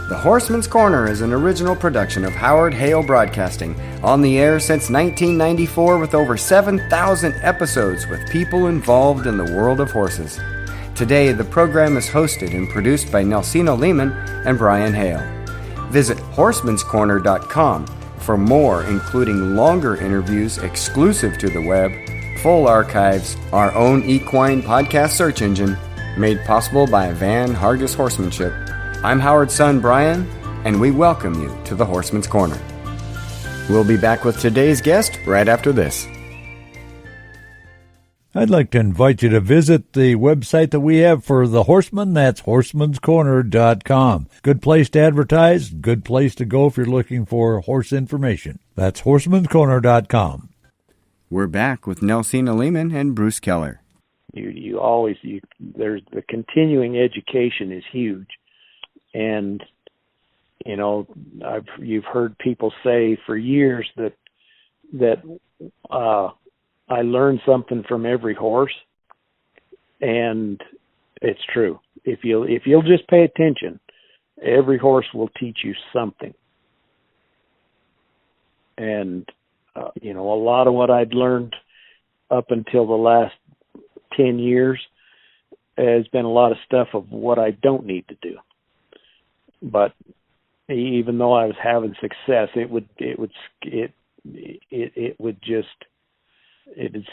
The Horseman's Corner is an original production of Howard Hale Broadcasting, on the air since 1994 with over 7,000 episodes with people involved in the world of horses. Today, the program is hosted and produced by Nelseena Lehmann and Brian Hale. Visit horsemanscorner.com for more, including longer interviews exclusive to the web, full archives, our own equine podcast search engine, made possible by Van Hargis Horsemanship. I'm Howard's son, Brian, and we welcome you to the Horseman's Corner. We'll be back with today's guest right after this. I'd like to invite you to visit the website that we have for the Horseman. That's horsemanscorner.com. Good place to advertise, good place to go if you're looking for horse information. That's horsemanscorner.com. We're back with Nelseena Lehmann and Bruce Keller. There's the continuing education is huge. And, you know, you've heard people say for years that I learned something from every horse, and it's true. If you'll just pay attention, every horse will teach you something. And you know, a lot of what I'd learned up until the last 10 years has been a lot of stuff of what I don't need to do. But even though I was having success, it would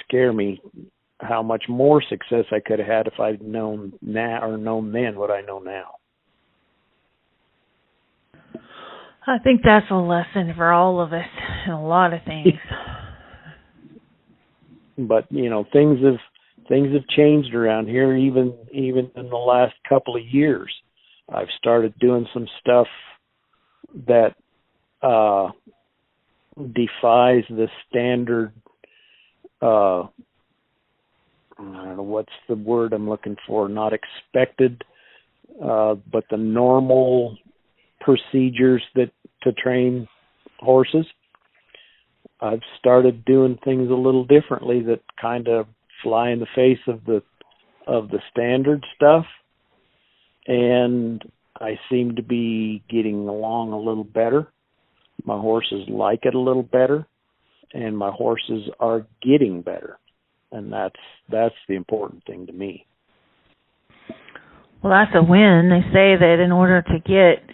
scare me how much more success I could have had if I'd known now or known then what I know now. I think that's a lesson for all of us in a lot of things. But you know, things have changed around here. Even in the last couple of years, I've started doing some stuff that defies the standard. I don't know what's the word I'm looking for. Not expected, but the normal procedures to train horses. I've started doing things a little differently that kind of fly in the face of the standard stuff, and I seem to be getting along a little better. My horses like it a little better, and my horses are getting better, and that's the important thing to me. Well, that's a win. They say that in order to get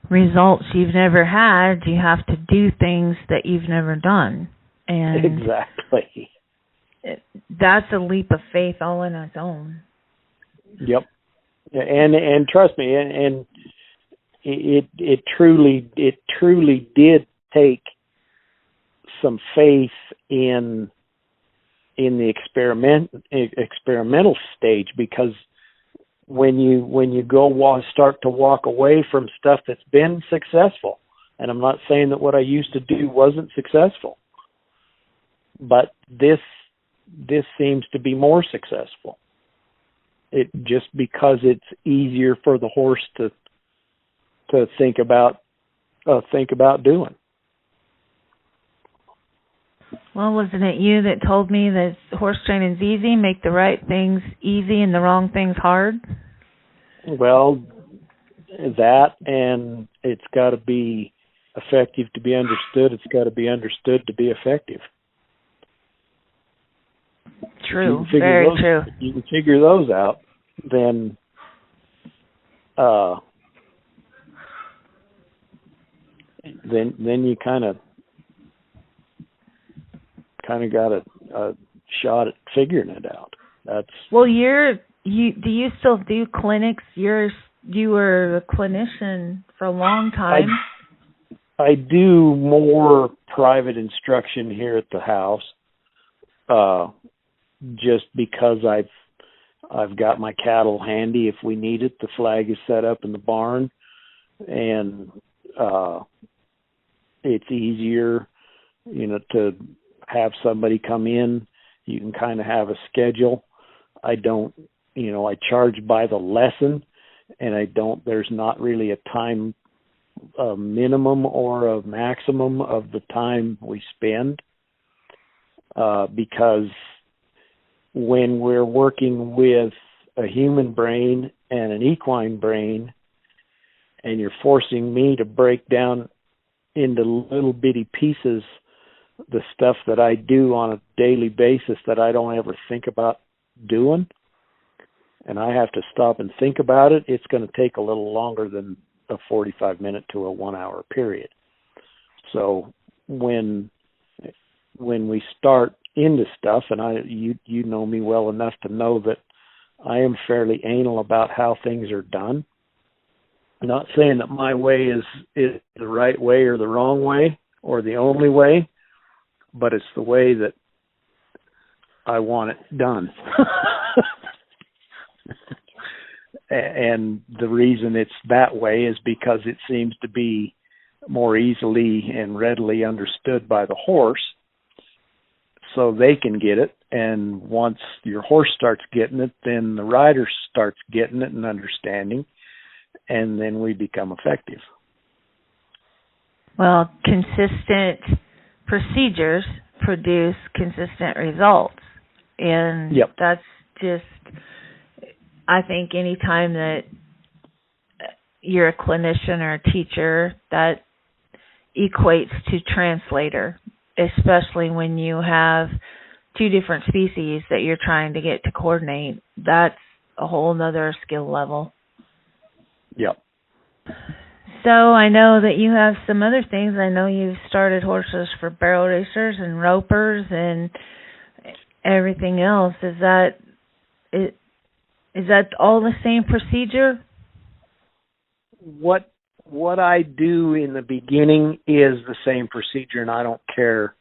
results you've never had, you have to do things that you've never done. And exactly. That's a leap of faith all on its own. Yep. And trust me, and it truly did take some faith in the experimental stage, because when you start to walk away from stuff that's been successful, and I'm not saying that what I used to do wasn't successful, but this seems to be more successful. It just because it's easier for the horse to think about doing. Well, wasn't it you that told me that horse training's easy, make the right things easy and the wrong things hard? Well, that, and it's got to be effective to be understood. It's got to be understood to be effective. True, very true. If you can figure those out, then you kind of got a shot at figuring it out. Well, do you still do clinics? You were a clinician for a long time. I do more private instruction here at the house, just because I've got my cattle handy if we need it. The flag is set up in the barn, and it's easier, you know, to have somebody come in. You can kind of have a schedule. I don't, you know, I charge by the lesson, and there's not really a time minimum or a maximum of the time we spend, because when we're working with a human brain and an equine brain, and you're forcing me to break down into little bitty pieces the stuff that I do on a daily basis that I don't ever think about doing, and I have to stop and think about it, it's going to take a little longer than a 45-minute to a 1-hour period. So when we start into stuff, and you know me well enough to know that I am fairly anal about how things are done. I'm not saying that my way is the right way or the wrong way or the only way, but it's the way that I want it done. And the reason it's that way is because it seems to be more easily and readily understood by the horse, so they can get it. And once your horse starts getting it, then the rider starts getting it and understanding, and then we become effective. Well, consistent procedures produce consistent results. And yep. That's just, I think any time that you're a clinician or a teacher, that equates to translator, especially when you have two different species that you're trying to get to coordinate. That's a whole nother skill level. Yep. So I know that you have some other things. I know you've started horses for barrel racers and ropers and everything else. Is that all the same procedure? What I do in the beginning is the same procedure, and I don't care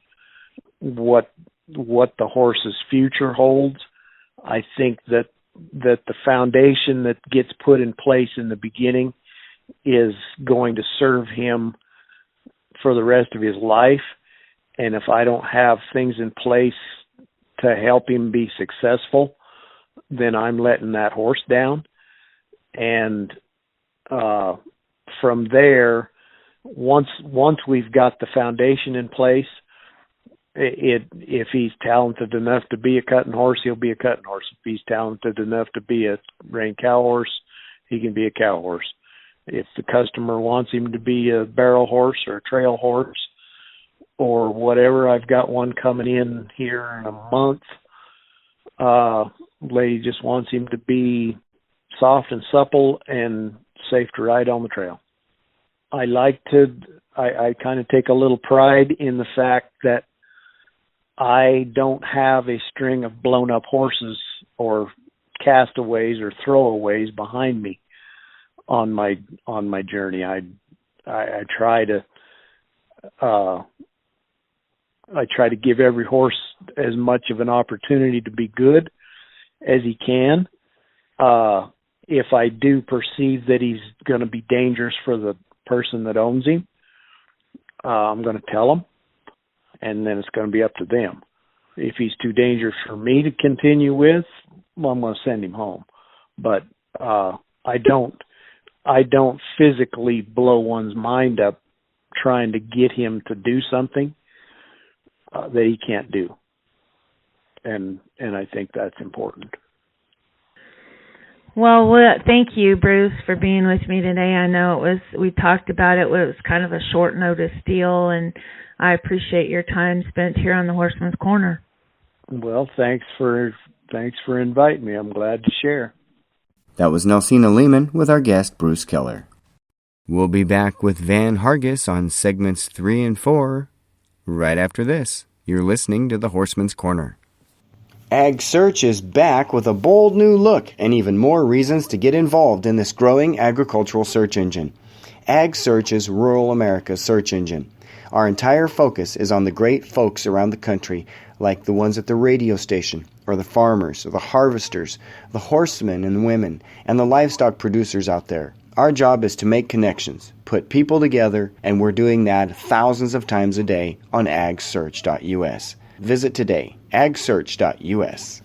what the horse's future holds. I think that the foundation that gets put in place in the beginning is going to serve him for the rest of his life. And if I don't have things in place to help him be successful, then I'm letting that horse down. And from there, once we've got the foundation in place, if he's talented enough to be a cutting horse, he'll be a cutting horse. If he's talented enough to be a rein cow horse, he can be a cow horse. If the customer wants him to be a barrel horse or a trail horse or whatever, I've got one coming in here in a month. Lady just wants him to be soft and supple and safe to ride on the trail. I kind of take a little pride in the fact that I don't have a string of blown up horses or castaways or throwaways behind me on my journey. I try to give every horse as much of an opportunity to be good as he can. If I do perceive that he's going to be dangerous for the person that owns him, I'm going to tell him, and then it's going to be up to them. If he's too dangerous for me to continue with, well, I'm going to send him home. But I don't physically blow one's mind up trying to get him to do something that he can't do. And I think that's important. Well, thank you, Bruce, for being with me today. I know we talked about it. It was kind of a short notice deal, and I appreciate your time spent here on the Horseman's Corner. Well, thanks for inviting me. I'm glad to share. That was Nelseena Lehmann with our guest, Bruce Keller. We'll be back with Van Hargis on segments 3 and 4 right after this. You're listening to the Horseman's Corner. Ag Search is back with a bold new look and even more reasons to get involved in this growing agricultural search engine. Ag Search is rural America's search engine. Our entire focus is on the great folks around the country, like the ones at the radio station, or the farmers, or the harvesters, the horsemen and women, and the livestock producers out there. Our job is to make connections, put people together, and we're doing that thousands of times a day on agsearch.us. Visit today, agsearch.us.